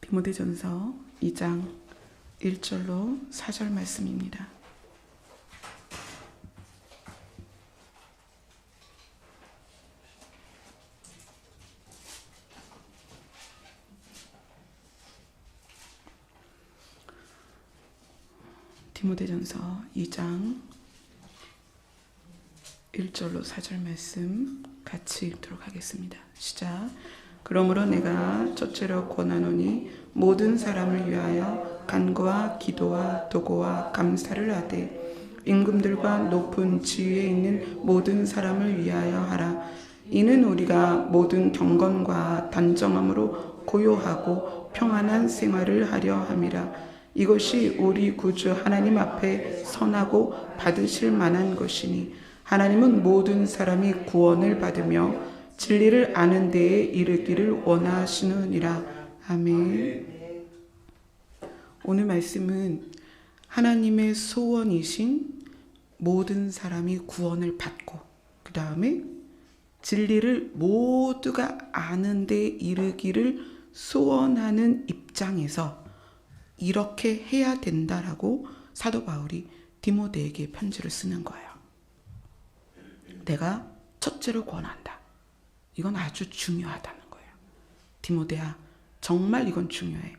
디모데전서 2장 1절로 4절 말씀입니다. 디모데전서 2장 1절로 4절 말씀 같이 읽도록 하겠습니다. 시작. 그러므로 내가 첫째로 권하노니 모든 사람을 위하여 간구와 기도와 도고와 감사를 하되 임금들과 높은 지위에 있는 모든 사람을 위하여 하라. 이는 우리가 모든 경건과 단정함으로 고요하고 평안한 생활을 하려 함이라. 이것이 우리 구주 하나님 앞에 선하고 받으실 만한 것이니 하나님은 모든 사람이 구원을 받으며 진리를 아는 데에 이르기를 원하시느니라. 아멘. 오늘 말씀은 하나님의 소원이신 모든 사람이 구원을 받고 그 다음에 진리를 모두가 아는 데에 이르기를 소원하는 입장에서 이렇게 해야 된다라고 사도 바울이 디모데에게 편지를 쓰는 거예요. 내가 첫째로 권한다. 이건 아주 중요하다는 거예요. 디모데야, 정말 이건 중요해.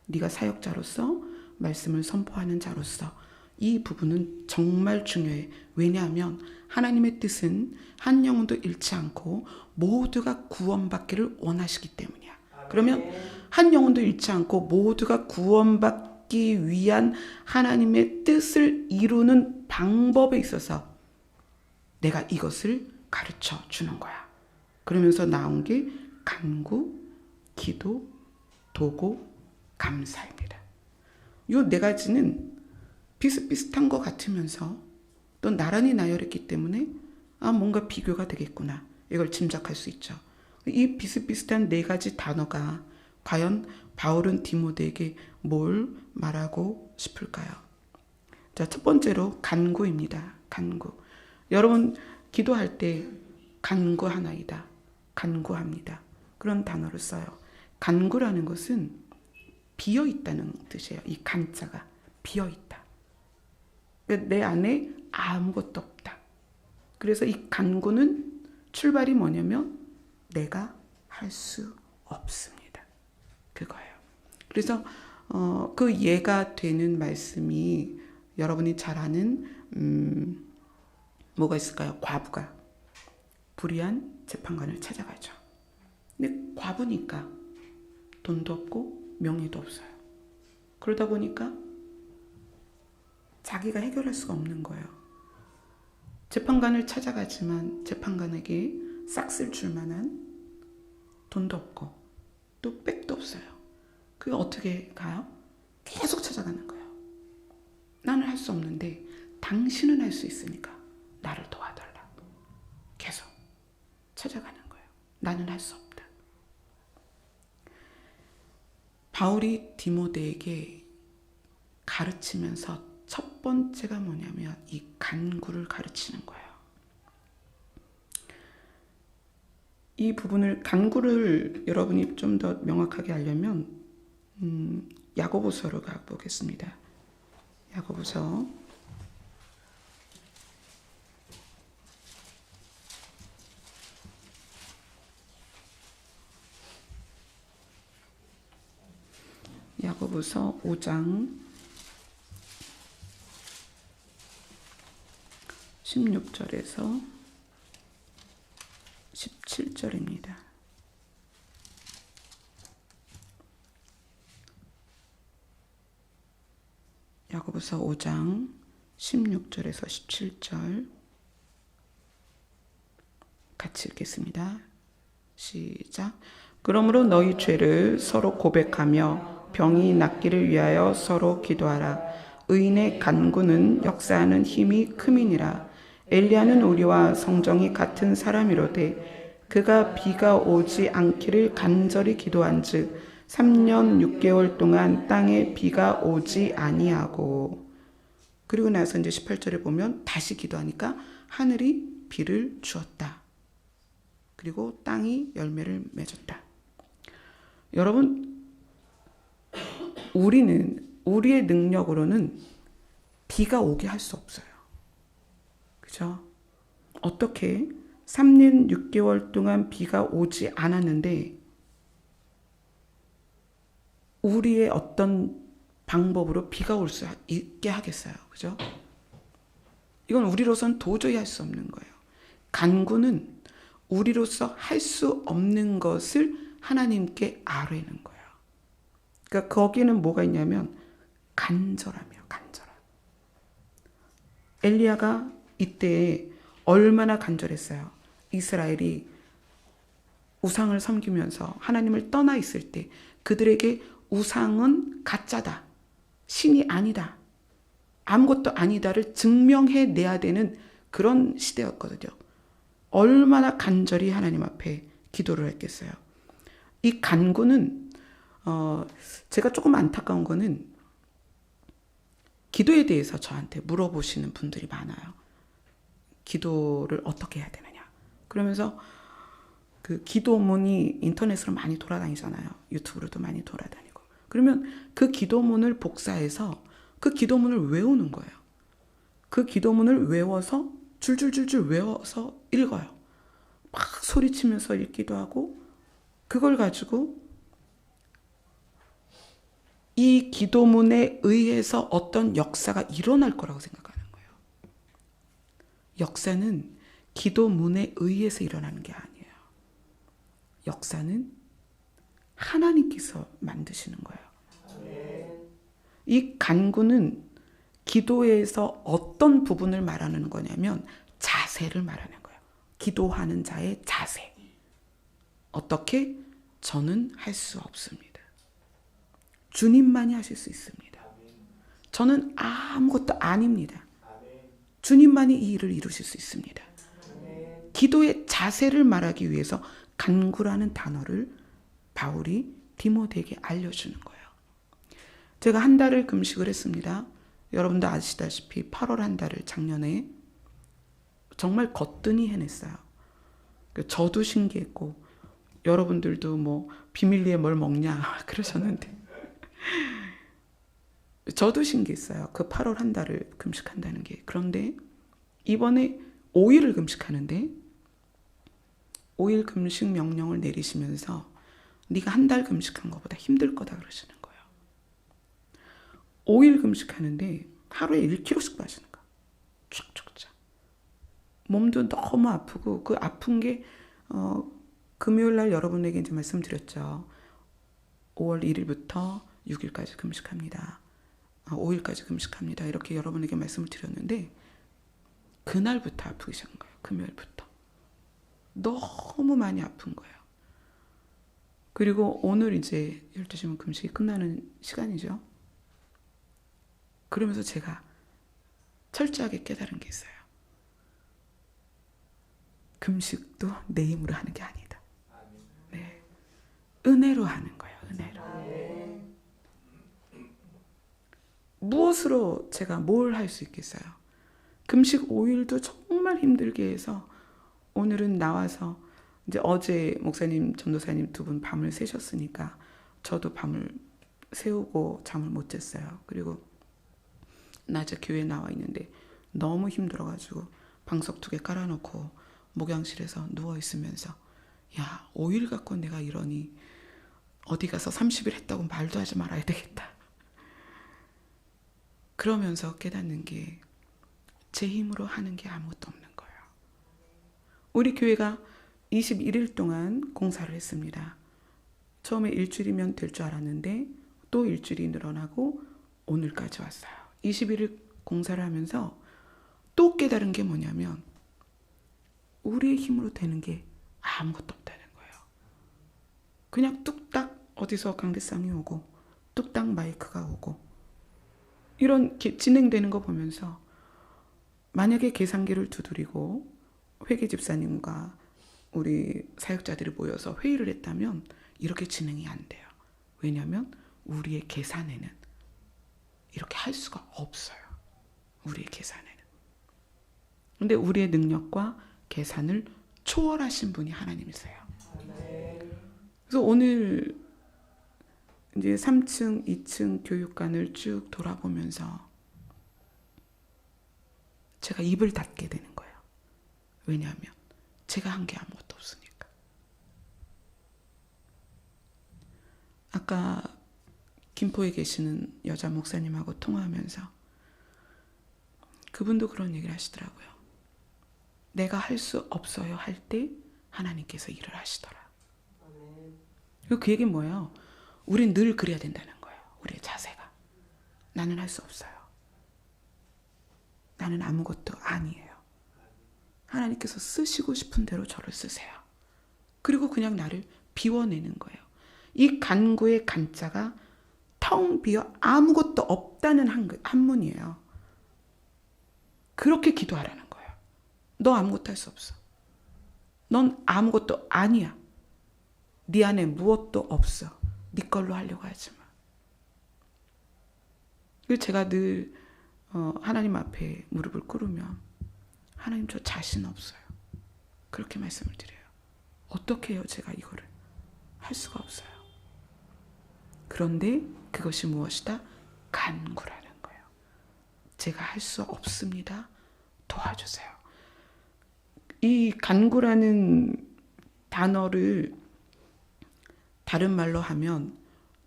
네가 사역자로서 말씀을 선포하는 자로서 이 부분은 정말 중요해. 왜냐하면 하나님의 뜻은 한 영혼도 잃지 않고 모두가 구원받기를 원하시기 때문이야. 그러면 한 영혼도 잃지 않고 모두가 구원받기 위한 하나님의 뜻을 이루는 방법에 있어서 내가 이것을 가르쳐 주는 거야. 그러면서 나온 게 간구, 기도, 도고, 감사입니다. 이 네 가지는 비슷비슷한 것 같으면서 또 나란히 나열했기 때문에 뭔가 비교가 되겠구나. 이걸 짐작할 수 있죠. 이 비슷비슷한 네 가지 단어가 과연 바울은 디모데에게 뭘 말하고 싶을까요? 자, 첫 번째로 간구입니다. 간구. 여러분 기도할 때 간구하나이다. 간구합니다. 그런 단어를 써요. 간구라는 것은 비어있다는 뜻이에요. 이 간자가 비어있다. 내 안에 아무것도 없다. 그래서 이 간구는 출발이 뭐냐면 내가 할 수 없습니다. 그거예요. 그래서 그 예가 되는 말씀이 여러분이 잘 아는 뭐가 있을까요? 과부가 불의한 재판관을 찾아가죠. 근데 과부니까 돈도 없고 명예도 없어요. 그러다 보니까 자기가 해결할 수가 없는 거예요. 재판관을 찾아가지만 재판관에게 싹쓸 줄 만한 돈도 없고 또 백도 없어요. 그게 어떻게 가요? 계속 찾아가는 거예요. 나는 할 수 없는데 당신은 할 수 있으니까 나를 도와달라. 계속 찾아가는 거예요. 나는 할 수 없다. 바울이 디모데에게 가르치면서 첫 번째가 뭐냐면 이 간구를 가르치는 거예요. 이 부분을 간구를 여러분이 좀 더 명확하게 알려면 야고보서로 가보겠습니다. 야고보서 5장 16절에서 17절입니다. 야고보서 5장 16절에서 17절 같이 읽겠습니다. 시작. 그러므로 너희 죄를 서로 고백하며 병이 낫기를 위하여 서로 기도하라. 의인의 간구는 역사하는 힘이 큼이니라. 엘리야는 우리와 성정이 같은 사람이로되 그가 비가 오지 않기를 간절히 기도한즉 3년 6개월 동안 땅에 비가 오지 아니하고. 그리고 나서 이제 18절에 보면 다시 기도하니까 하늘이 비를 주었다. 그리고 땅이 열매를 맺었다. 여러분 우리의 능력으로는 비가 오게 할 수 없어요. 그죠? 어떻게 3년 6개월 동안 비가 오지 않았는데 우리의 어떤 방법으로 비가 올 수 있게 하겠어요. 그죠? 이건 우리로서는 도저히 할 수 없는 거예요. 간구는 우리로서 할 수 없는 것을 하나님께 아뢰는 거예요. 그러니까 거기는 뭐가 있냐면 간절함이에요. 간절함. 엘리야가 이때 얼마나 간절했어요. 이스라엘이 우상을 섬기면서 하나님을 떠나 있을 때 그들에게 우상은 가짜다. 신이 아니다. 아무것도 아니다를 증명해내야 되는 그런 시대였거든요. 얼마나 간절히 하나님 앞에 기도를 했겠어요. 이 간구는 제가 조금 안타까운 거는 기도에 대해서 저한테 물어보시는 분들이 많아요. 기도를 어떻게 해야 되느냐. 그러면서 그 기도문이 인터넷으로 많이 돌아다니잖아요. 유튜브로도 많이 돌아다니고. 그러면 그 기도문을 복사해서 그 기도문을 외우는 거예요. 그 기도문을 외워서 줄줄줄줄 외워서 읽어요. 막 소리치면서 읽기도 하고 그걸 가지고 이 기도문에 의해서 어떤 역사가 일어날 거라고 생각하는 거예요. 역사는 기도문에 의해서 일어나는 게 아니에요. 역사는 하나님께서 만드시는 거예요. 이 간구는 기도에서 어떤 부분을 말하는 거냐면 자세를 말하는 거예요. 기도하는 자의 자세. 어떻게? 저는 할 수 없습니다. 주님만이 하실 수 있습니다. 저는 아무것도 아닙니다. 주님만이 이 일을 이루실 수 있습니다. 기도의 자세를 말하기 위해서 간구라는 단어를 바울이 디모데에게 알려주는 거예요. 제가 한 달을 금식을 했습니다. 여러분도 아시다시피 8월 한 달을 작년에 정말 거뜬히 해냈어요. 저도 신기했고 여러분들도 뭐 비밀리에 뭘 먹냐 그러셨는데 저도 신기했어요. 그 8월 한 달을 금식한다는 게. 그런데 이번에 5일을 금식하는데 5일 금식 명령을 내리시면서 네가 한 달 금식한 것보다 힘들 거다 그러시는 거예요. 5일 금식하는데 하루에 1kg씩 빠지는 거예요. 쭉쭉쭉. 몸도 너무 아프고 그 아픈 게 금요일 날 여러분에게 이제 말씀드렸죠. 5월 1일부터 6일까지 금식합니다. 5일까지 금식합니다. 이렇게 여러분에게 말씀을 드렸는데 그날부터 아프기 시작한 거예요. 금요일부터. 너무 많이 아픈 거예요. 그리고 오늘 이제 12시면 금식이 끝나는 시간이죠. 그러면서 제가 철저하게 깨달은 게 있어요. 금식도 내 힘으로 하는 게 아니다. 네. 은혜로 하는 거예요. 은혜로. 무엇으로 제가 뭘 할 수 있겠어요? 금식 5일도 정말 힘들게 해서 오늘은 나와서 이제 어제 목사님, 전도사님 두 분 밤을 새셨으니까 저도 밤을 새우고 잠을 못 잤어요. 그리고 낮에 교회에 나와 있는데 너무 힘들어가지고 방석 2개 깔아놓고 목양실에서 누워있으면서 야 5일 갖고 내가 이러니 어디 가서 30일 했다고 말도 하지 말아야 되겠다. 그러면서 깨닫는 게 제 힘으로 하는 게 아무것도 없는 거예요. 우리 교회가 21일 동안 공사를 했습니다. 처음에 일주일이면 될 줄 알았는데 또 일주일이 늘어나고 오늘까지 왔어요. 21일 공사를 하면서 또 깨달은 게 뭐냐면 우리의 힘으로 되는 게 아무것도 없다는 거예요. 그냥 뚝딱 어디서 강대상이 오고 뚝딱 마이크가 오고 이런 진행되는 거 보면서 만약에 계산기를 두드리고 회계 집사님과 우리 사역자들이 모여서 회의를 했다면 이렇게 진행이 안 돼요. 왜냐하면 우리의 계산에는 이렇게 할 수가 없어요. 우리의 계산에는. 근데 우리의 능력과 계산을 초월하신 분이 하나님이세요. 그래서 오늘 이제 3층, 2층 교육관을 쭉 돌아보면서 제가 입을 닫게 되는 거예요. 왜냐하면 제가 한 게 아무것도 없으니까. 아까 김포에 계시는 여자 목사님하고 통화하면서 그분도 그런 얘기를 하시더라고요. 내가 할 수 없어요 할 때 하나님께서 일을 하시더라. 그 얘기는 뭐예요? 우린 늘 그래야 된다는 거예요. 우리의 자세가. 나는 할 수 없어요. 나는 아무것도 아니에요. 하나님께서 쓰시고 싶은 대로 저를 쓰세요. 그리고 그냥 나를 비워내는 거예요. 이 간구의 간자가 텅 비어 아무것도 없다는 한문이에요. 그렇게 기도하라는 거예요. 너 아무것도 할 수 없어. 넌 아무것도 아니야. 네 안에 무엇도 없어. 네 걸로 하려고 하지 마. 그래서 제가 늘 하나님 앞에 무릎을 꿇으면 하나님 저 자신 없어요. 그렇게 말씀을 드려요. 어떻게 해요? 제가 이거를 할 수가 없어요. 그런데 그것이 무엇이다? 간구라는 거예요. 제가 할 수 없습니다. 도와주세요. 이 간구라는 단어를 다른 말로 하면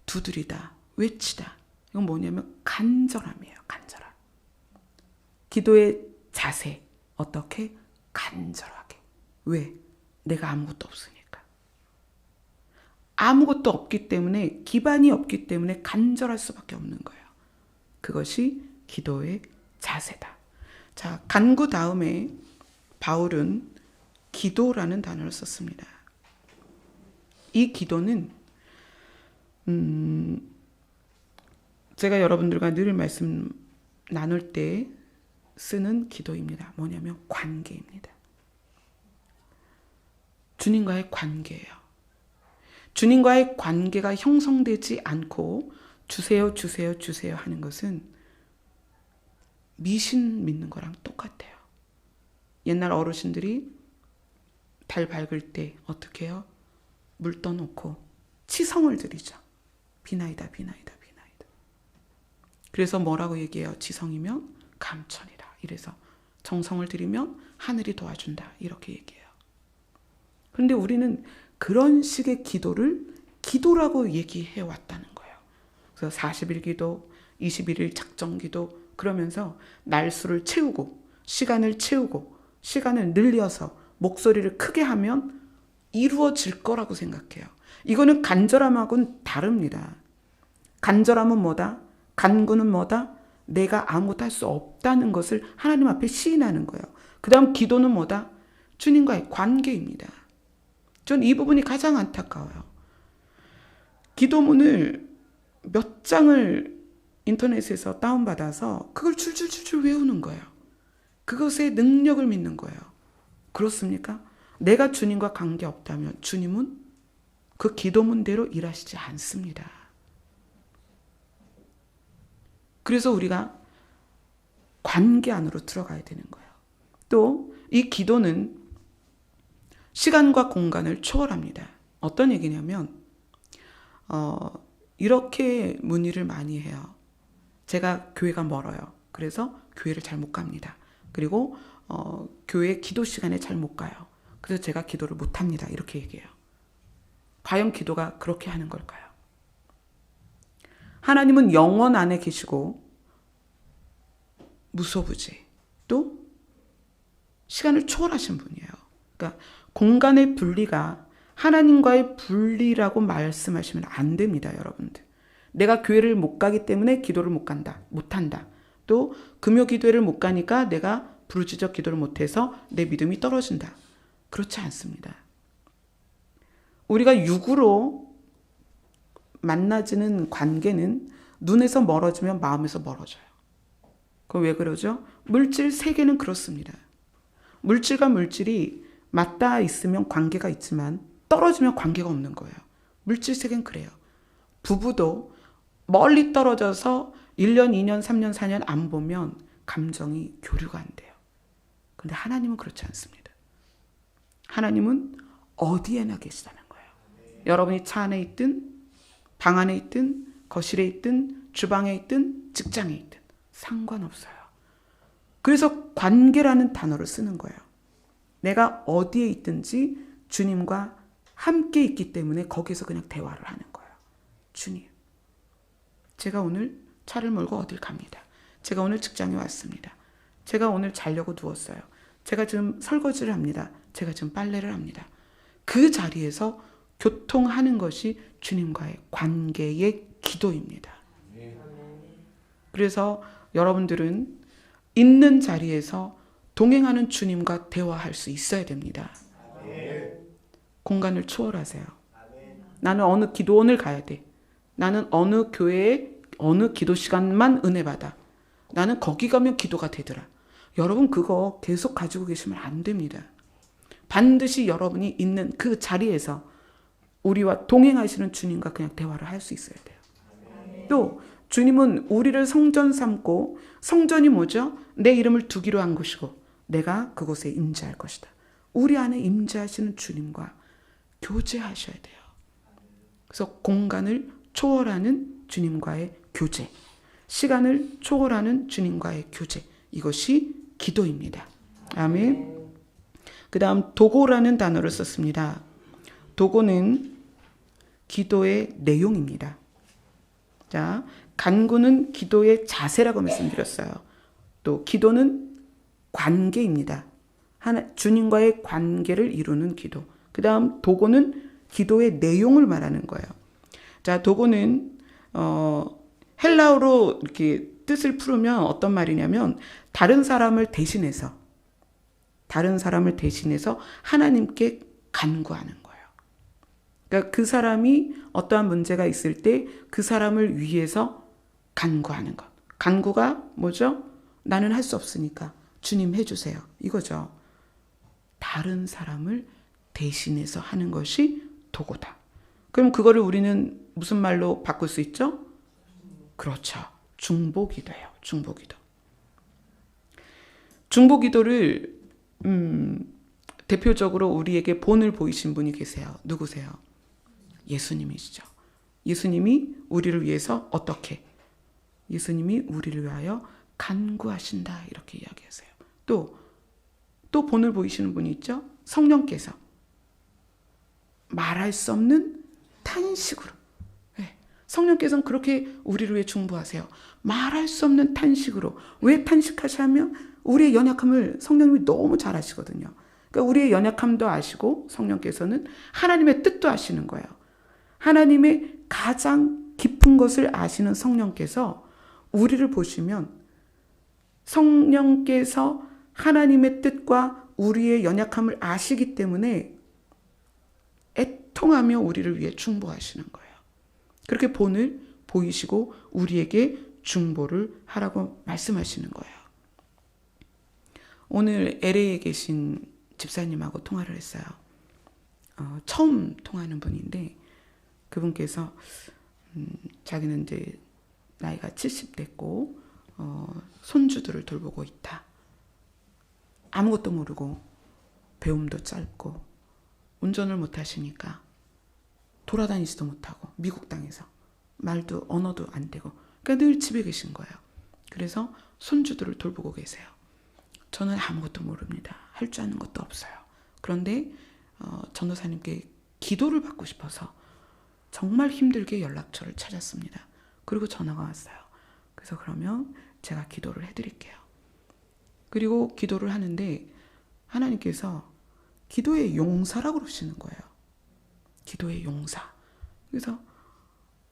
두드리다, 외치다. 이건 뭐냐면 간절함이에요. 간절함. 기도의 자세. 어떻게? 간절하게. 왜? 내가 아무것도 없으니까. 아무것도 없기 때문에, 기반이 없기 때문에 간절할 수밖에 없는 거예요. 그것이 기도의 자세다. 자, 간구 다음에 바울은 기도라는 단어를 썼습니다. 이 기도는 제가 여러분들과 늘 말씀 나눌 때 쓰는 기도입니다. 뭐냐면 관계입니다. 주님과의 관계예요. 주님과의 관계가 형성되지 않고 주세요, 주세요, 주세요 하는 것은 미신 믿는 거랑 똑같아요. 옛날 어르신들이 달 밝을 때 어떻게 해요? 물 떠놓고 치성을 드리죠. 비나이다, 비나이다, 비나이다. 그래서 뭐라고 얘기해요? 지성이면 감천이라. 이래서 정성을 들이면 하늘이 도와준다. 이렇게 얘기해요. 그런데 우리는 그런 식의 기도를 기도라고 얘기해 왔다는 거예요. 그래서 40일 기도, 21일 작정 기도 그러면서 날수를 채우고 시간을 채우고 시간을 늘려서 목소리를 크게 하면 이루어질 거라고 생각해요. 이거는 간절함하고는 다릅니다. 간절함은 뭐다? 간구는 뭐다? 내가 아무것도 할 수 없다는 것을 하나님 앞에 시인하는 거예요. 그 다음 기도는 뭐다? 주님과의 관계입니다. 전 이 부분이 가장 안타까워요. 기도문을 몇 장을 인터넷에서 다운받아서 그걸 줄줄줄줄 외우는 거예요. 그것의 능력을 믿는 거예요. 그렇습니까? 내가 주님과 관계 없다면 주님은 그 기도문대로 일하시지 않습니다. 그래서 우리가 관계 안으로 들어가야 되는 거예요. 또 이 기도는 시간과 공간을 초월합니다. 어떤 얘기냐면 이렇게 문의를 많이 해요. 제가 교회가 멀어요. 그래서 교회를 잘 못 갑니다. 그리고 교회 기도 시간에 잘 못 가요. 그래서 제가 기도를 못 합니다. 이렇게 얘기해요. 과연 기도가 그렇게 하는 걸까요? 하나님은 영원 안에 계시고 무소부지 또 시간을 초월하신 분이에요. 그러니까 공간의 분리가 하나님과의 분리라고 말씀하시면 안 됩니다, 여러분들. 내가 교회를 못 가기 때문에 기도를 못 간다, 못 한다. 또 금요 기도회를 못 가니까 내가 부르짖어 기도를 못 해서 내 믿음이 떨어진다. 그렇지 않습니다. 우리가 육으로 만나지는 관계는 눈에서 멀어지면 마음에서 멀어져요. 그럼 왜 그러죠? 물질 세계는 그렇습니다. 물질과 물질이 맞닿아 있으면 관계가 있지만 떨어지면 관계가 없는 거예요. 물질 세계는 그래요. 부부도 멀리 떨어져서 1년, 2년, 3년, 4년 안 보면 감정이 교류가 안 돼요. 그런데 하나님은 그렇지 않습니다. 하나님은 어디에나 계시다는 거예요. 여러분이 차 안에 있든 방 안에 있든 거실에 있든 주방에 있든 직장에 있든 상관없어요. 그래서 관계라는 단어를 쓰는 거예요. 내가 어디에 있든지 주님과 함께 있기 때문에 거기서 그냥 대화를 하는 거예요. 주님, 제가 오늘 차를 몰고 어딜 갑니다. 제가 오늘 직장에 왔습니다. 제가 오늘 자려고 누웠어요. 제가 지금 설거지를 합니다. 제가 지금 빨래를 합니다. 그 자리에서 교통하는 것이 주님과의 관계의 기도입니다. 그래서 여러분들은 있는 자리에서 동행하는 주님과 대화할 수 있어야 됩니다. 공간을 초월하세요. 나는 어느 기도원을 가야 돼. 나는 어느 교회에 어느 기도 시간만 은혜 받아. 나는 거기 가면 기도가 되더라. 여러분 그거 계속 가지고 계시면 안 됩니다. 반드시 여러분이 있는 그 자리에서 우리와 동행하시는 주님과 그냥 대화를 할 수 있어야 돼요. 또 주님은 우리를 성전 삼고, 성전이 뭐죠? 내 이름을 두기로 한 곳이고 내가 그곳에 임재할 것이다. 우리 안에 임재하시는 주님과 교제하셔야 돼요. 그래서 공간을 초월하는 주님과의 교제, 시간을 초월하는 주님과의 교제, 이것이 기도입니다. 아멘. 그 다음 도고라는 단어를 썼습니다. 도고는 기도의 내용입니다. 자, 간구는 기도의 자세라고 말씀드렸어요. 또 기도는 관계입니다. 주님과의 관계를 이루는 기도. 그 다음 도고는 기도의 내용을 말하는 거예요. 자, 도고는 헬라어로 이렇게 뜻을 풀으면 어떤 말이냐면 다른 사람을 대신해서 하나님께 간구하는 거예요. 그러니까 그 사람이 어떠한 문제가 있을 때 그 사람을 위해서 간구하는 것. 간구가 뭐죠? 나는 할 수 없으니까 주님 해주세요. 이거죠. 다른 사람을 대신해서 하는 것이 도고다. 그럼 그거를 우리는 무슨 말로 바꿀 수 있죠? 그렇죠. 중보기도예요. 중보기도. 중보기도를 대표적으로 우리에게 본을 보이신 분이 계세요. 누구세요? 예수님이시죠. 예수님이 우리를 위해서 어떻게? 예수님이 우리를 위하여 간구하신다 이렇게 이야기하세요. 또 본을 보이시는 분이 있죠. 성령께서 말할 수 없는 탄식으로, 성령께서는 그렇게 우리를 위해 중보하세요. 말할 수 없는 탄식으로. 왜 탄식하시냐면 우리의 연약함을 성령님이 너무 잘 아시거든요. 그러니까 우리의 연약함도 아시고 성령께서는 하나님의 뜻도 아시는 거예요. 하나님의 가장 깊은 것을 아시는 성령께서 우리를 보시면 성령께서 하나님의 뜻과 우리의 연약함을 아시기 때문에 애통하며 우리를 위해 중보하시는 거예요. 그렇게 본을 보이시고 우리에게 중보를 하라고 말씀하시는 거예요. 오늘 LA에 계신 집사님하고 통화를 했어요. 처음 통화하는 분인데 그분께서 자기는 이제 나이가 70 됐고 손주들을 돌보고 있다. 아무것도 모르고 배움도 짧고 운전을 못 하시니까 돌아다니지도 못하고 미국 땅에서 말도 언어도 안 되고 그러니까 늘 집에 계신 거예요. 그래서 손주들을 돌보고 계세요. 저는 아무것도 모릅니다. 할 줄 아는 것도 없어요. 그런데 전도사님께 기도를 받고 싶어서 정말 힘들게 연락처를 찾았습니다. 그리고 전화가 왔어요. 그래서 그러면 제가 기도를 해드릴게요. 그리고 기도를 하는데 하나님께서 기도의 용사라고 그러시는 거예요. 기도의 용사. 그래서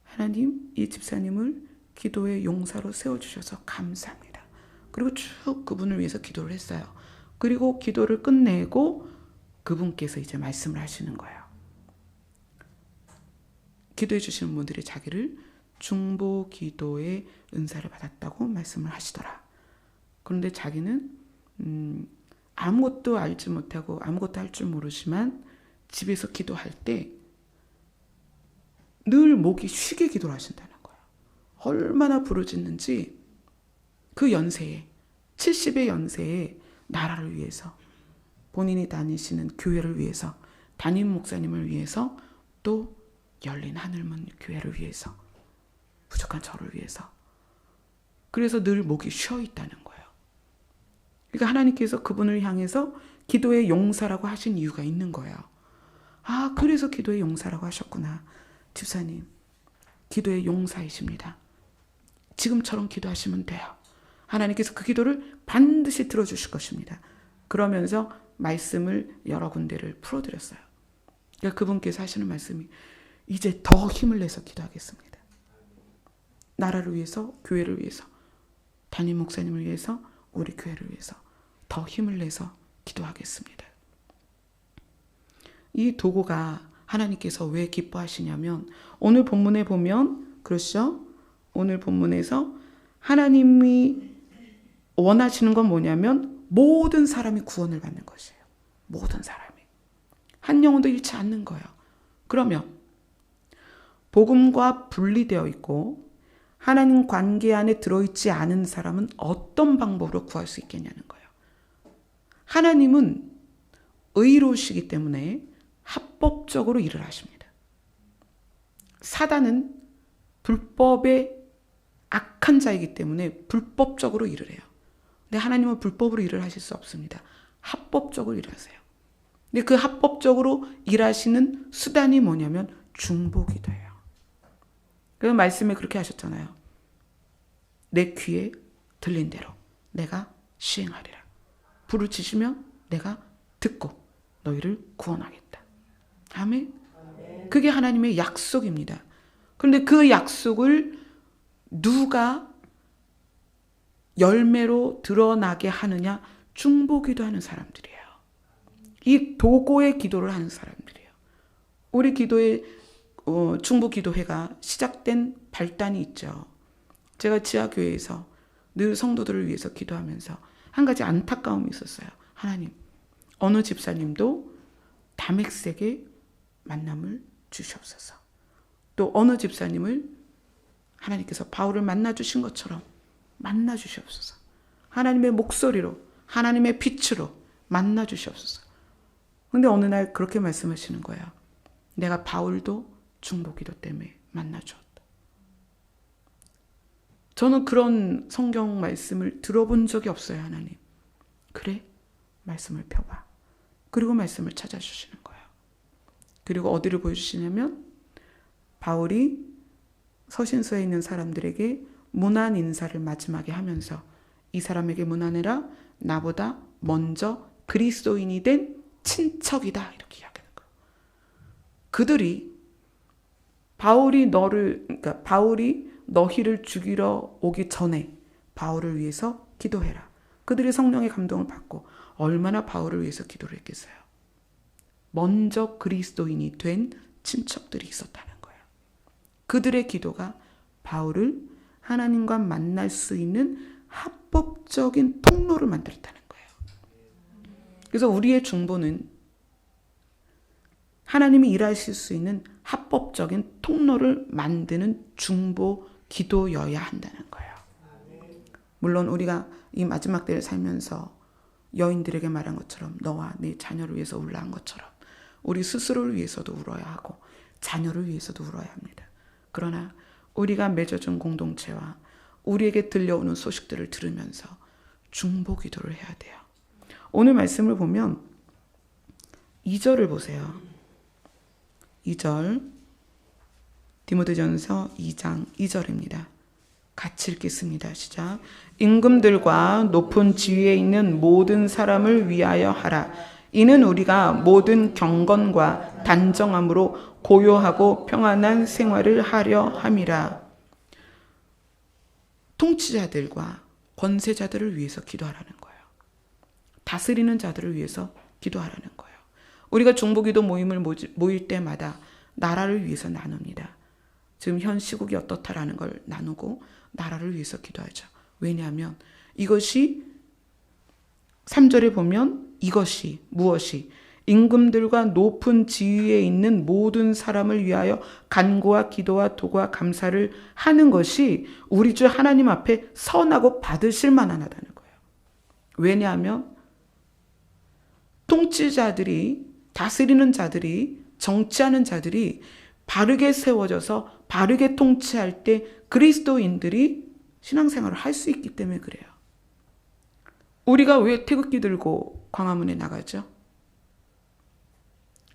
하나님, 이 집사님을 기도의 용사로 세워주셔서 감사합니다. 그리고 쭉 그분을 위해서 기도를 했어요. 그리고 기도를 끝내고 그분께서 이제 말씀을 하시는 거예요. 기도해 주시는 분들이 자기를 중보 기도의 은사를 받았다고 말씀을 하시더라. 그런데 자기는 아무것도 알지 못하고 아무것도 할 줄 모르지만 집에서 기도할 때 늘 목이 쉬게 기도를 하신다는 거예요. 얼마나 부르짖는지 그 연세에 70의 연세에 나라를 위해서 본인이 다니시는 교회를 위해서 담임 목사님을 위해서 또 열린 하늘문 교회를 위해서, 부족한 저를 위해서. 그래서 늘 목이 쉬어 있다는 거예요. 그러니까 하나님께서 그분을 향해서 기도의 용사라고 하신 이유가 있는 거예요. 아, 그래서 기도의 용사라고 하셨구나. 집사님, 기도의 용사이십니다. 지금처럼 기도하시면 돼요. 하나님께서 그 기도를 반드시 들어주실 것입니다. 그러면서 말씀을 여러 군데를 풀어드렸어요. 그러니까 그분께서 하시는 말씀이 이제 더 힘을 내서 기도하겠습니다. 나라를 위해서, 교회를 위해서, 담임 목사님을 위해서, 우리 교회를 위해서 더 힘을 내서 기도하겠습니다. 이 도구가 하나님께서 왜 기뻐하시냐면 오늘 본문에 보면 그렇죠? 오늘 본문에서 하나님이 원하시는 건 뭐냐면 모든 사람이 구원을 받는 것이에요. 모든 사람이. 한 영혼도 잃지 않는 거예요. 그러면 복음과 분리되어 있고 하나님 관계 안에 들어있지 않은 사람은 어떤 방법으로 구할 수 있겠냐는 거예요. 하나님은 의로우시기 때문에 합법적으로 일을 하십니다. 사단은 불법의 악한 자이기 때문에 불법적으로 일을 해요. 근데 하나님은 불법으로 일을 하실 수 없습니다. 합법적으로 일하세요. 근데 그 합법적으로 일하시는 수단이 뭐냐면 중보기도예요. 그 말씀에 그렇게 하셨잖아요. 내 귀에 들린 대로 내가 시행하리라. 부르짖으면 내가 듣고 너희를 구원하겠다. 아멘. 그게 하나님의 약속입니다. 그런데 그 약속을 누가 열매로 드러나게 하느냐? 중보기도하는 사람들이에요. 이 도고의 기도를 하는 사람들이에요. 우리 기도의 중보기도회가 시작된 발단이 있죠. 제가 지하교회에서 늘 성도들을 위해서 기도하면서 한 가지 안타까움이 있었어요. 하나님, 어느 집사님도 담액색의 만남을 주시옵소서. 또 어느 집사님을 하나님께서 바울을 만나주신 것처럼 만나주시옵소서. 하나님의 목소리로, 하나님의 빛으로 만나주시옵소서. 근데 어느 날 그렇게 말씀하시는 거예요. 내가 바울도 중보기도 때문에 만나주었다. 저는 그런 성경 말씀을 들어본 적이 없어요. 하나님. 그래? 말씀을 펴봐. 그리고 말씀을 찾아주시는 거예요. 그리고 어디를 보여주시냐면 바울이 서신서에 있는 사람들에게 문안 인사를 마지막에 하면서 이 사람에게 문안해라. 나보다 먼저 그리스도인이 된 친척이다. 이렇게 이야기하는 거예요. 그들이 바울이 너희를 죽이러 오기 전에 바울을 위해서 기도해라. 그들이 성령의 감동을 받고 얼마나 바울을 위해서 기도를 했겠어요. 먼저 그리스도인이 된 친척들이 있었다는 거예요. 그들의 기도가 바울을 하나님과 만날 수 있는 합법적인 통로를 만들었다는 거예요. 그래서 우리의 중보는 하나님이 일하실 수 있는 합법적인 통로를 만드는 중보 기도여야 한다는 거예요. 물론 우리가 이 마지막 때를 살면서 여인들에게 말한 것처럼 너와 네 자녀를 위해서 울라 한 것처럼 우리 스스로를 위해서도 울어야 하고 자녀를 위해서도 울어야 합니다. 그러나 우리가 맺어준 공동체와 우리에게 들려오는 소식들을 들으면서 중보 기도를 해야 돼요. 오늘 말씀을 보면 2절을 보세요. 2절 디모데전서 2장 2절입니다. 같이 읽겠습니다. 시작. 임금들과 높은 지위에 있는 모든 사람을 위하여 하라. 이는 우리가 모든 경건과 단정함으로 고요하고 평안한 생활을 하려 함이라. 통치자들과 권세자들을 위해서 기도하라는 거예요. 다스리는 자들을 위해서 기도하라는 거예요. 우리가 중보기도 모임을 모일 때마다 나라를 위해서 나눕니다. 지금 현 시국이 어떻다라는 걸 나누고 나라를 위해서 기도하죠. 왜냐하면 이것이 3절에 보면 이것이 무엇이 임금들과 높은 지위에 있는 모든 사람을 위하여 간구와 기도와 도구와 감사를 하는 것이 우리 주 하나님 앞에 선하고 받으실 만하다는 거예요. 왜냐하면 통치자들이 다스리는 자들이 정치하는 자들이 바르게 세워져서 바르게 통치할 때 그리스도인들이 신앙생활을 할 수 있기 때문에 그래요. 우리가 왜 태극기 들고 광화문에 나가죠?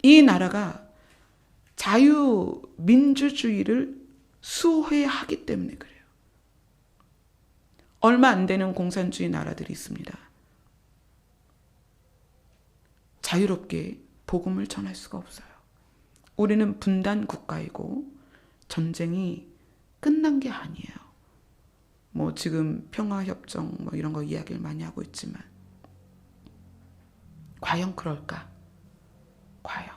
이 나라가 자유민주주의를 수호해야 하기 때문에 그래요. 얼마 안 되는 공산주의 나라들이 있습니다. 자유롭게 복음을 전할 수가 없어요. 우리는 분단 국가이고 전쟁이 끝난 게 아니에요. 뭐 지금 평화협정 뭐 이런 거 이야기를 많이 하고 있지만 과연 그럴까? 과연.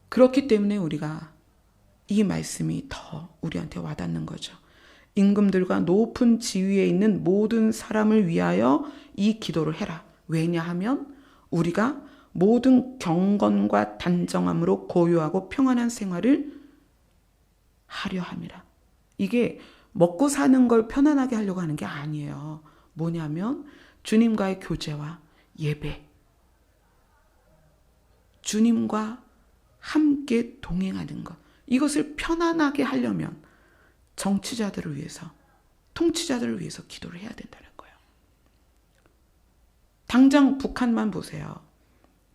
그렇기 때문에 우리가 이 말씀이 더 우리한테 와닿는 거죠. 임금들과 높은 지위에 있는 모든 사람을 위하여 이 기도를 해라. 왜냐하면 우리가 모든 경건과 단정함으로 고요하고 평안한 생활을 하려 함이라. 이게 먹고 사는 걸 편안하게 하려고 하는 게 아니에요. 뭐냐면 주님과의 교제와 예배, 주님과 함께 동행하는 것, 이것을 편안하게 하려면 정치자들을 위해서, 통치자들을 위해서 기도를 해야 된다는 거예요. 당장 북한만 보세요.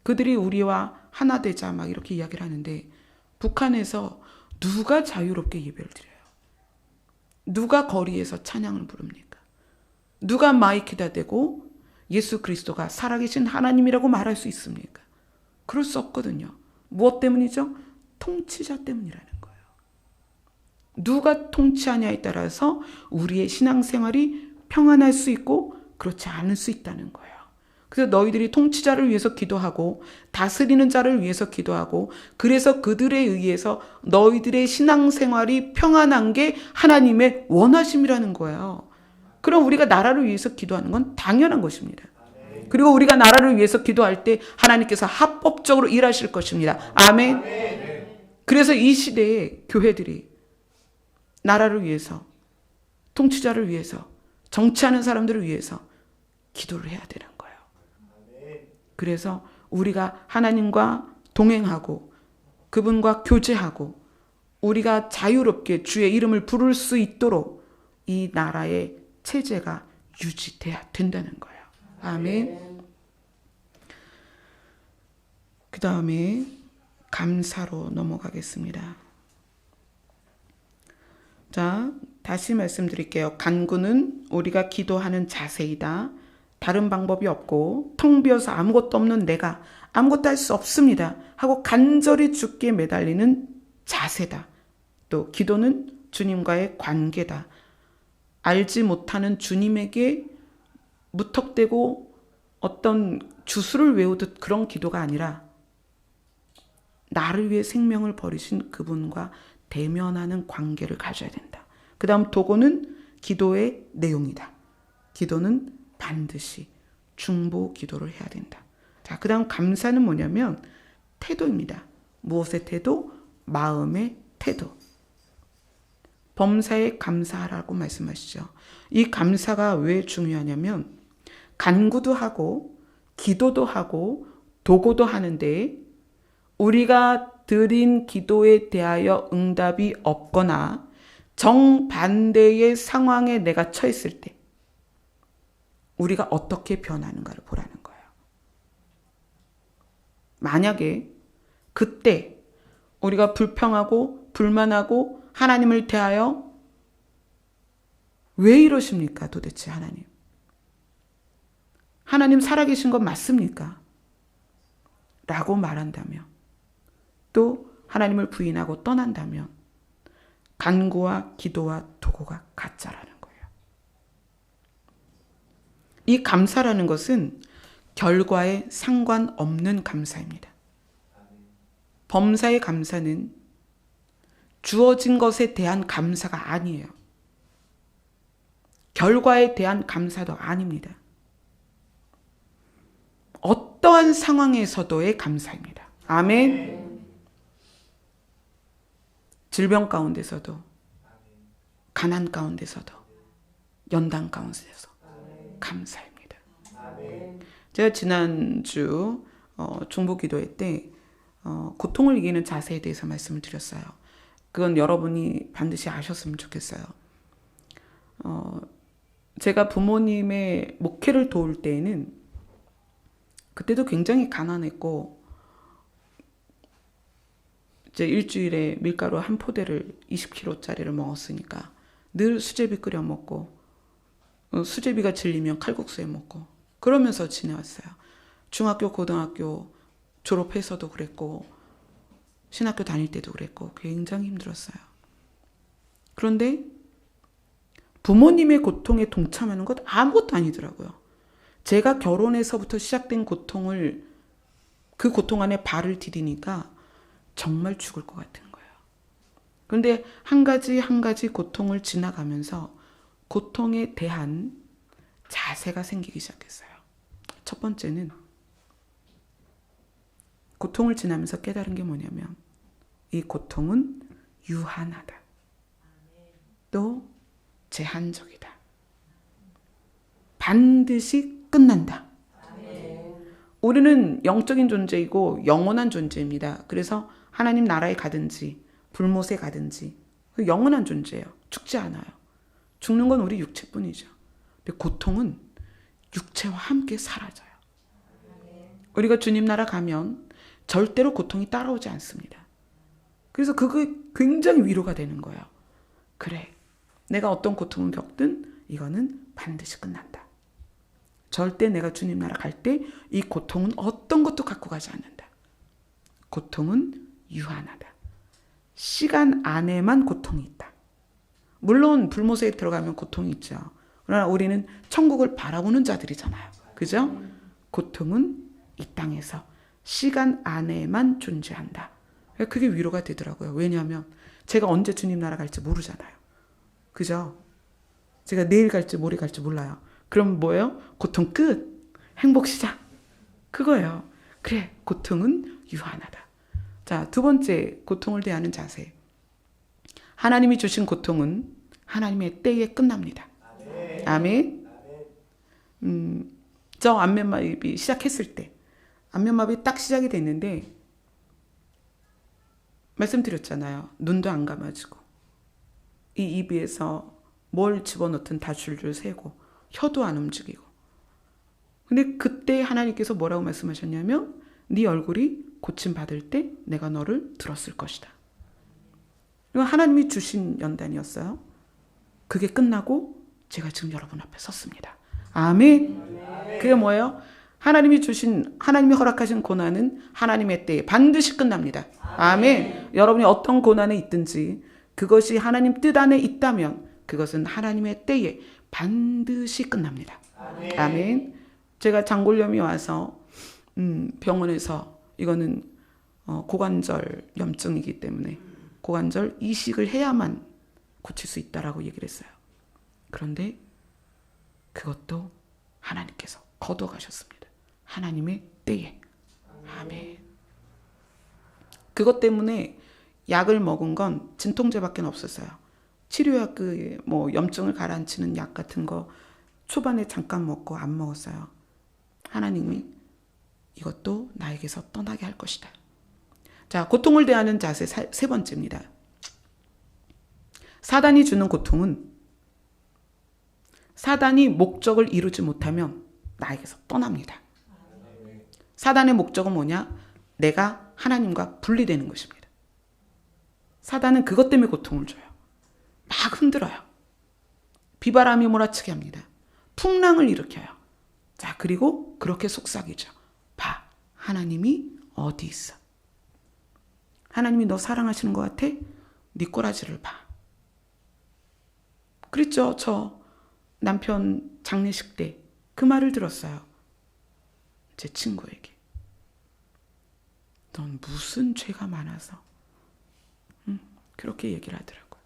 그들이 우리와 하나 되자 막 이렇게 이야기를 하는데 북한에서 누가 자유롭게 예배를 드려요? 누가 거리에서 찬양을 부릅니까? 누가 마이크에다 대고 예수 그리스도가 살아계신 하나님이라고 말할 수 있습니까? 그럴 수 없거든요. 무엇 때문이죠? 통치자 때문이라는 거예요. 누가 통치하냐에 따라서 우리의 신앙생활이 평안할 수 있고 그렇지 않을 수 있다는 거예요. 그래서 너희들이 통치자를 위해서 기도하고 다스리는 자를 위해서 기도하고 그래서 그들에 의해서 너희들의 신앙생활이 평안한 게 하나님의 원하심이라는 거예요. 그럼 우리가 나라를 위해서 기도하는 건 당연한 것입니다. 그리고 우리가 나라를 위해서 기도할 때 하나님께서 합법적으로 일하실 것입니다. 아멘. 그래서 이 시대에 교회들이 나라를 위해서, 통치자를 위해서, 정치하는 사람들을 위해서 기도를 해야 되는 거예요. 그래서 우리가 하나님과 동행하고 그분과 교제하고 우리가 자유롭게 주의 이름을 부를 수 있도록 이 나라의 체제가 유지돼야 된다는 거예요. 아멘. 그 다음에 감사로 넘어가겠습니다. 자, 다시 말씀드릴게요. 간구는 우리가 기도하는 자세이다. 다른 방법이 없고 텅 비어서 아무것도 없는 내가 아무것도 할 수 없습니다 하고 간절히 주께 매달리는 자세다. 또 기도는 주님과의 관계다. 알지 못하는 주님에게 무턱대고 어떤 주술을 외우듯 그런 기도가 아니라 나를 위해 생명을 버리신 그분과 대면하는 관계를 가져야 된다. 그 다음 도고는 기도의 내용이다. 기도는 반드시 중보 기도를 해야 된다. 자, 그 다음 감사는 뭐냐면 태도입니다. 무엇의 태도? 마음의 태도. 범사에 감사하라고 말씀하시죠. 이 감사가 왜 중요하냐면 간구도 하고 기도도 하고 도고도 하는데 우리가 드린 기도에 대하여 응답이 없거나 정반대의 상황에 내가 처했을 때 우리가 어떻게 변하는가를 보라는 거예요. 만약에 그때 우리가 불평하고 불만하고 하나님을 대하여 왜 이러십니까 도대체 하나님? 하나님 살아계신 건 맞습니까? 라고 말한다면 또 하나님을 부인하고 떠난다면 간구와 기도와 도고가 가짜라는 거예요. 이 감사라는 것은 결과에 상관없는 감사입니다. 범사의 감사는 주어진 것에 대한 감사가 아니에요. 결과에 대한 감사도 아닙니다. 어떠한 상황에서도의 감사입니다. 아멘. 질병 가운데서도, 가난 가운데서도, 연단 가운데서 감사입니다. 제가 지난주 중보기도회 때 고통을 이기는 자세에 대해서 말씀을 드렸어요. 그건 여러분이 반드시 아셨으면 좋겠어요. 제가 부모님의 목회를 도울 때에는 그때도 굉장히 가난했고 이제 일주일에 밀가루 한 포대를 20kg짜리를 먹었으니까 늘 수제비 끓여 먹고 수제비가 질리면 칼국수에 먹고 그러면서 지내왔어요. 중학교, 고등학교 졸업해서도 그랬고 신학교 다닐 때도 그랬고 굉장히 힘들었어요. 그런데 부모님의 고통에 동참하는 것 아무것도 아니더라고요. 제가 결혼해서부터 시작된 고통을 그 고통 안에 발을 디디니까 정말 죽을 것 같은 거예요. 그런데 한 가지 한 가지 고통을 지나가면서 고통에 대한 자세가 생기기 시작했어요. 첫 번째는 고통을 지나면서 깨달은 게 뭐냐면 이 고통은 유한하다. 또 제한적이다. 반드시 끝난다. 우리는 영적인 존재이고 영원한 존재입니다. 그래서 하나님 나라에 가든지 불못에 가든지 영원한 존재예요. 죽지 않아요. 죽는 건 우리 육체뿐이죠. 근데 고통은 육체와 함께 사라져요. 우리가 주님 나라 가면 절대로 고통이 따라오지 않습니다. 그래서 그게 굉장히 위로가 되는 거예요. 그래, 내가 어떤 고통을 겪든 이거는 반드시 끝난다. 절대 내가 주님 나라 갈 때 이 고통은 어떤 것도 갖고 가지 않는다. 고통은 유한하다. 시간 안에만 고통이 있다. 물론 불못에 들어가면 고통이 있죠. 그러나 우리는 천국을 바라보는 자들이잖아요. 그죠? 고통은 이 땅에서 시간 안에만 존재한다. 그게 위로가 되더라고요. 왜냐하면 제가 언제 주님 나라 갈지 모르잖아요. 그죠? 제가 내일 갈지 모레 갈지 몰라요. 그럼 뭐예요? 고통 끝. 행복 시작. 그거예요. 그래, 고통은 유한하다. 자, 두 번째 고통을 대하는 자세. 하나님이 주신 고통은 하나님의 때에 끝납니다. 아멘. 저 안면마비 시작했을 때 안면마비 딱 시작이 됐는데 말씀드렸잖아요. 눈도 안 감아지고 이 입에서 뭘 집어넣든 다 줄줄 새고 혀도 안 움직이고. 근데 그때 하나님께서 뭐라고 말씀하셨냐면 네 얼굴이 고침받을 때 내가 너를 들었을 것이다. 이건 하나님이 주신 연단이었어요. 그게 끝나고 제가 지금 여러분 앞에 섰습니다. 아멘. 그게 뭐예요? 하나님이 허락하신 고난은 하나님의 때에 반드시 끝납니다. 아멘. 여러분이 어떤 고난에 있든지 그것이 하나님 뜻 안에 있다면 그것은 하나님의 때에 반드시 끝납니다. 아멘. 제가 장골염이 와서 병원에서 이거는 고관절 염증이기 때문에 고관절 이식을 해야만 고칠 수 있다라고 얘기를 했어요. 그런데 그것도 하나님께서 거둬 가셨습니다. 하나님의 때에. 아멘. 그것 때문에 약을 먹은 건 진통제밖에 없었어요. 치료약 염증을 가라앉히는 약 같은 거 초반에 잠깐 먹고 안 먹었어요. 하나님이 이것도 나에게서 떠나게 할 것이다. 자, 고통을 대하는 자세 세 번째입니다. 사단이 주는 고통은 사단이 목적을 이루지 못하면 나에게서 떠납니다. 사단의 목적은 뭐냐? 내가 하나님과 분리되는 것입니다. 사단은 그것 때문에 고통을 줘요. 막 흔들어요. 비바람이 몰아치게 합니다. 풍랑을 일으켜요. 자, 그리고 그렇게 속삭이죠. 봐, 하나님이 어디 있어? 하나님이 너 사랑하시는 것 같아? 네 꼬라지를 봐. 그랬죠. 저 남편 장례식 때 그 말을 들었어요. 제 친구에게. 넌 무슨 죄가 많아서. 그렇게 얘기를 하더라고요.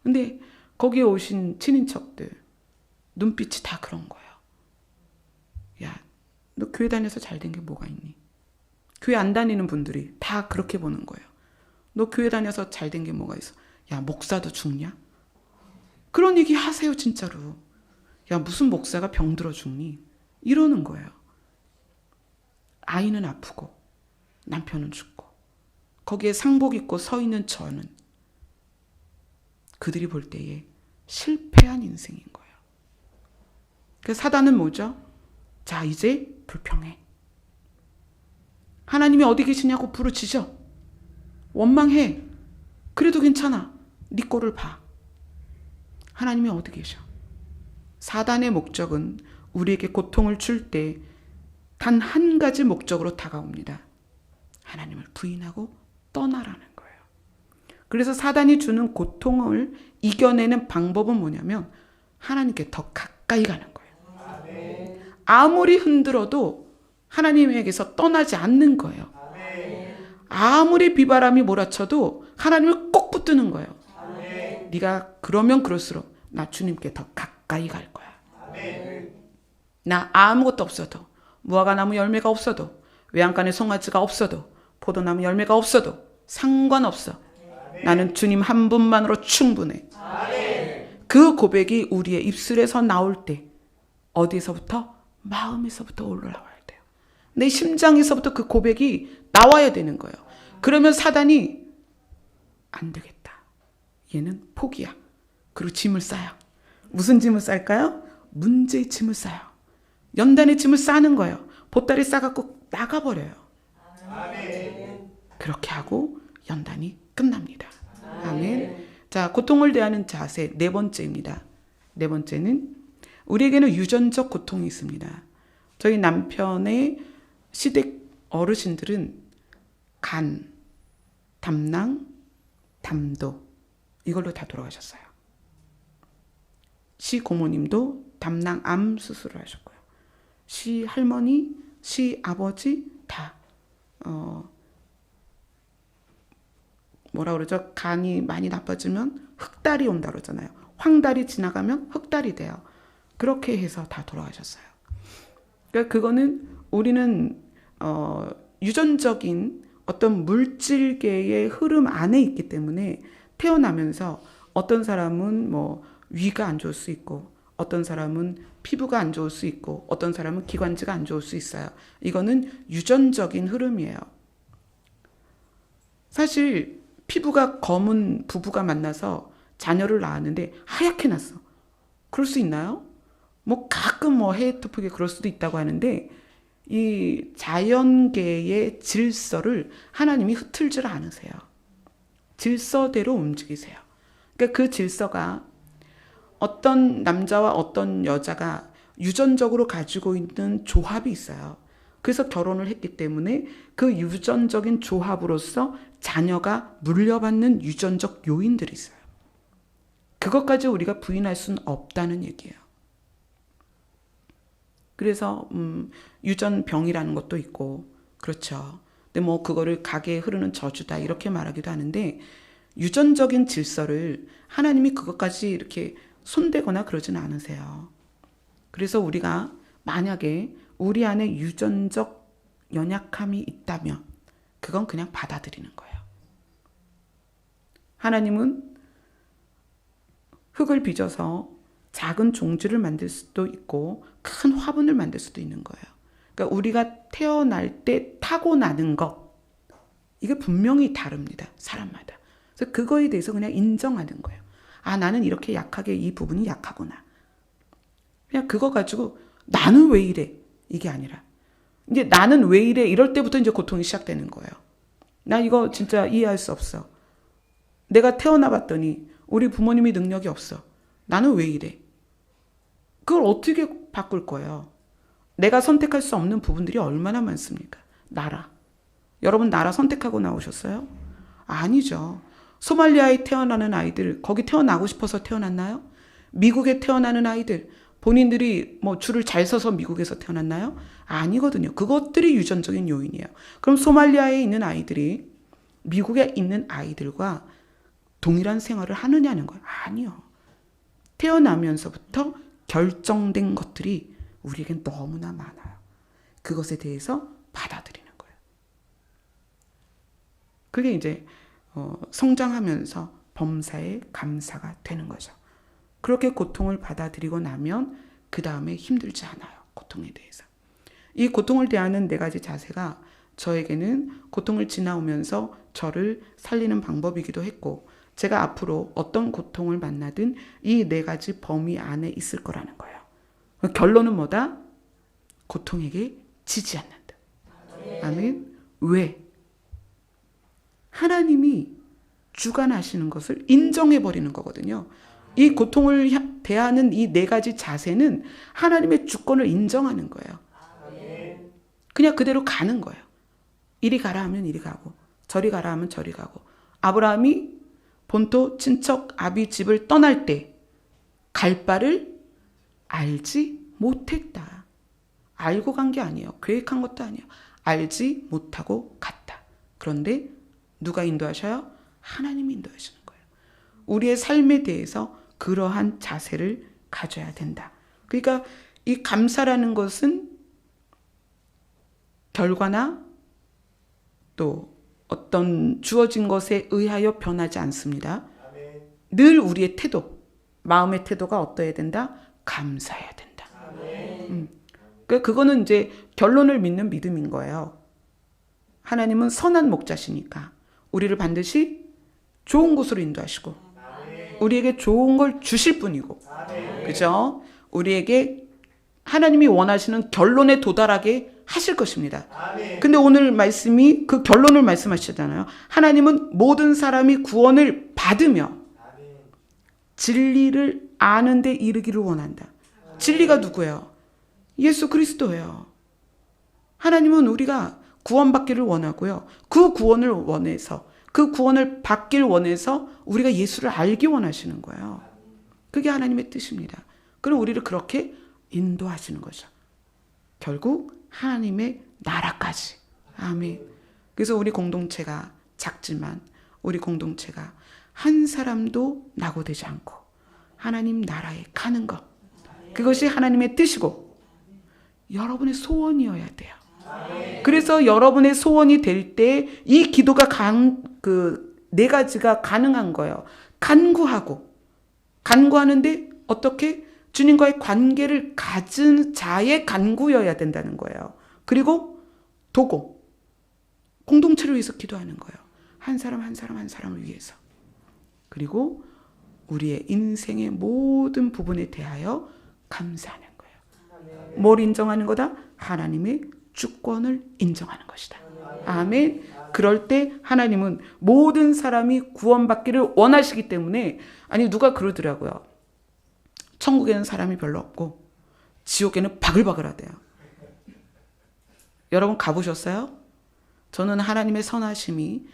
근데 거기에 오신 친인척들 눈빛이 다 그런 거예요. 야, 너 교회 다녀서 잘된 게 뭐가 있니? 교회 안 다니는 분들이 다 그렇게 보는 거예요. 너 교회 다녀서 잘된 게 뭐가 있어? 야, 목사도 죽냐? 그런 얘기 하세요, 진짜로. 야, 무슨 목사가 병들어 죽니? 이러는 거예요. 아이는 아프고 남편은 죽고 거기에 상복 입고 서 있는 저는 그들이 볼 때에 실패한 인생인 거예요. 그래서 사단은 뭐죠? 자, 이제 불평해. 하나님이 어디 계시냐고 부르짖어. 원망해. 그래도 괜찮아. 네 꼴을 봐. 하나님이 어디 계셔? 사단의 목적은 우리에게 고통을 줄 때 단 한 가지 목적으로 다가옵니다. 하나님을 부인하고 떠나라는 거예요. 그래서 사단이 주는 고통을 이겨내는 방법은 뭐냐면 하나님께 더 가까이 가는 거예요. 아무리 흔들어도 하나님에게서 떠나지 않는 거예요. 아무리 비바람이 몰아쳐도 하나님을 꼭 붙드는 거예요. 네가 그러면 그럴수록 나 주님께 더 가까이 갈 거야. 나 아무것도 없어도, 무화과나무 열매가 없어도, 외양간에 송아지가 없어도, 포도나무 열매가 없어도 상관없어. 나는 주님 한 분만으로 충분해. 그 고백이 우리의 입술에서 나올 때 어디서부터? 마음에서부터 올라와야 돼요. 내 심장에서부터 그 고백이 나와야 되는 거예요. 그러면 사단이 안 되겠다. 얘는 포기야. 그리고 짐을 싸요. 무슨 짐을 쌀까요? 문제의 짐을 싸요. 연단의 짐을 싸는 거예요. 보따리 싸갖고 나가버려요. 그렇게 하고 연단이 끝납니다. 아멘. 자, 고통을 대하는 자세 네 번째입니다. 네 번째는 우리에게는 유전적 고통이 있습니다. 저희 남편의 시댁 어르신들은 간, 담낭, 담도 이걸로 다 돌아가셨어요. 시고모님도 담낭암 수술을 하셨고요. 시할머니, 시아버지 다 뭐라 그러죠? 간이 많이 나빠지면 흑달이 온다 그러잖아요. 황달이 지나가면 흑달이 돼요. 그렇게 해서 다 돌아가셨어요. 그러니까 그거는 우리는 유전적인 어떤 물질계의 흐름 안에 있기 때문에 태어나면서 어떤 사람은 뭐 위가 안 좋을 수 있고 어떤 사람은 피부가 안 좋을 수 있고 어떤 사람은 기관지가 안 좋을 수 있어요. 이거는 유전적인 흐름이에요. 사실 피부가 검은 부부가 만나서 자녀를 낳았는데 하얗게 났어. 그럴 수 있나요? 뭐 가끔 뭐 해외 토픽에 그럴 수도 있다고 하는데 이 자연계의 질서를 하나님이 흐틀질 않으세요. 질서대로 움직이세요. 그러니까 그 질서가 어떤 남자와 어떤 여자가 유전적으로 가지고 있는 조합이 있어요. 그래서 결혼을 했기 때문에 그 유전적인 조합으로서 자녀가 물려받는 유전적 요인들이 있어요. 그것까지 우리가 부인할 수는 없다는 얘기예요. 그래서 유전병이라는 것도 있고 그렇죠. 근데 뭐 그거를 가게에 흐르는 저주다 이렇게 말하기도 하는데 유전적인 질서를 하나님이 그것까지 이렇게 손대거나 그러진 않으세요. 그래서 우리가 만약에 우리 안에 유전적 연약함이 있다면 그건 그냥 받아들이는 거예요. 하나님은 흙을 빚어서 작은 종지를 만들 수도 있고 큰 화분을 만들 수도 있는 거예요. 그러니까 우리가 태어날 때 타고나는 것 이게 분명히 다릅니다. 사람마다. 그래서 그거에 대해서 그냥 인정하는 거예요. 아, 나는 이렇게 약하게 이 부분이 약하구나. 그냥 그거 가지고 나는 왜 이래? 이게 아니라 이제 나는 왜 이래? 이럴 때부터 이제 고통이 시작되는 거예요. 나 이거 진짜 이해할 수 없어. 내가 태어나 봤더니 우리 부모님이 능력이 없어. 나는 왜 이래? 그걸 어떻게 바꿀 거예요? 내가 선택할 수 없는 부분들이 얼마나 많습니까? 나라. 여러분 나라 선택하고 나오셨어요? 아니죠. 소말리아에 태어나는 아이들 거기 태어나고 싶어서 태어났나요? 미국에 태어나는 아이들 본인들이 뭐 줄을 잘 서서 미국에서 태어났나요? 아니거든요. 그것들이 유전적인 요인이에요. 그럼 소말리아에 있는 아이들이 미국에 있는 아이들과 동일한 생활을 하느냐는 거예요. 아니요. 태어나면서부터 결정된 것들이 우리에겐 너무나 많아요. 그것에 대해서 받아들이는 거예요. 그게 이제 성장하면서 범사에 감사가 되는 거죠. 그렇게 고통을 받아들이고 나면 그 다음에 힘들지 않아요. 고통에 대해서. 이 고통을 대하는 네 가지 자세가 저에게는 고통을 지나오면서 저를 살리는 방법이기도 했고, 제가 앞으로 어떤 고통을 만나든 이 네 가지 범위 안에 있을 거라는 거예요. 결론은 뭐다? 고통에게 지지 않는다. 아멘. 왜? 하나님이 주관하시는 것을 인정해버리는 거거든요. 이 고통을 대하는 이 네 가지 자세는 하나님의 주권을 인정하는 거예요. 그냥 그대로 가는 거예요. 이리 가라 하면 이리 가고, 저리 가라 하면 저리 가고. 아브라함이 본토 친척 아비 집을 떠날 때 갈 바를 알지 못했다. 알고 간 게 아니에요. 계획한 것도 아니에요. 알지 못하고 갔다. 그런데 누가 인도하셔요? 하나님이 인도하시는 거예요. 우리의 삶에 대해서 그러한 자세를 가져야 된다. 그러니까 이 감사라는 것은 결과나 또 어떤 주어진 것에 의하여 변하지 않습니다. 늘 우리의 태도, 마음의 태도가 어떠해야 된다? 감사해야 된다. 그거는 이제 결론을 믿는 믿음인 거예요. 하나님은 선한 목자시니까 우리를 반드시 좋은 곳으로 인도하시고 우리에게 좋은 걸 주실 분이고, 그죠? 우리에게 하나님이 원하시는 결론에 도달하게 하실 것입니다. 근데 오늘 말씀이 그 결론을 말씀하시잖아요. 하나님은 모든 사람이 구원을 받으며 진리를 아는 데 이르기를 원한다. 진리가 누구예요? 예수 그리스도예요. 하나님은 우리가 구원받기를 원하고요. 그 구원을 원해서, 그 구원을 받길 원해서 우리가 예수를 알기 원하시는 거예요. 그게 하나님의 뜻입니다. 그럼 우리를 그렇게 인도하시는 거죠. 결국 하나님의 나라까지. 아멘. 그래서 우리 공동체가 작지만 우리 공동체가 한 사람도 낙오되지 않고 하나님 나라에 가는 것, 그것이 하나님의 뜻이고 여러분의 소원이어야 돼요. 그래서 여러분의 소원이 될 때 이 기도가 네 가지가 가능한 거예요. 간구하는데 어떻게? 주님과의 관계를 가진 자의 간구여야 된다는 거예요. 그리고 도고, 공동체를 위해서 기도하는 거예요. 한 사람 한 사람 한 사람을 위해서. 그리고 우리의 인생의 모든 부분에 대하여 감사하는 거예요. 뭘 인정하는 거다? 하나님의 주권을 인정하는 것이다. 아멘. 그럴 때 하나님은 모든 사람이 구원받기를 원하시기 때문에, 아니 누가 그러더라고요. 천국에는 사람이 별로 없고 지옥에는 바글바글하대요. 여러분 가보셨어요? 저는 하나님의 선하심이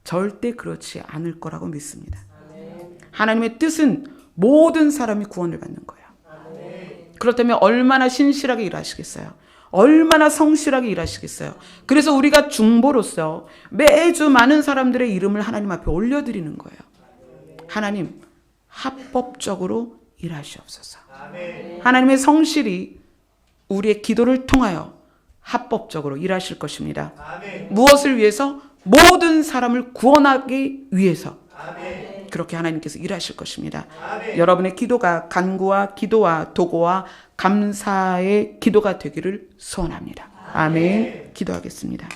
절대 그렇지 않을 거라고 믿습니다. 하나님의 뜻은 모든 사람이 구원을 받는 거예요. 그렇다면 얼마나 신실하게 일하시겠어요? 얼마나 성실하게 일하시겠어요? 그래서 우리가 중보로서 매주 많은 사람들의 이름을 하나님 앞에 올려드리는 거예요. 하나님 합법적으로 일하시옵소서. 하나님의 성실이 우리의 기도를 통하여 합법적으로 일하실 것입니다. 무엇을 위해서? 모든 사람을 구원하기 위해서. 그렇게 하나님께서 일하실 것입니다. 여러분의 기도가 간구와 기도와 도고와 감사의 기도가 되기를 소원합니다. 아멘. 기도하겠습니다.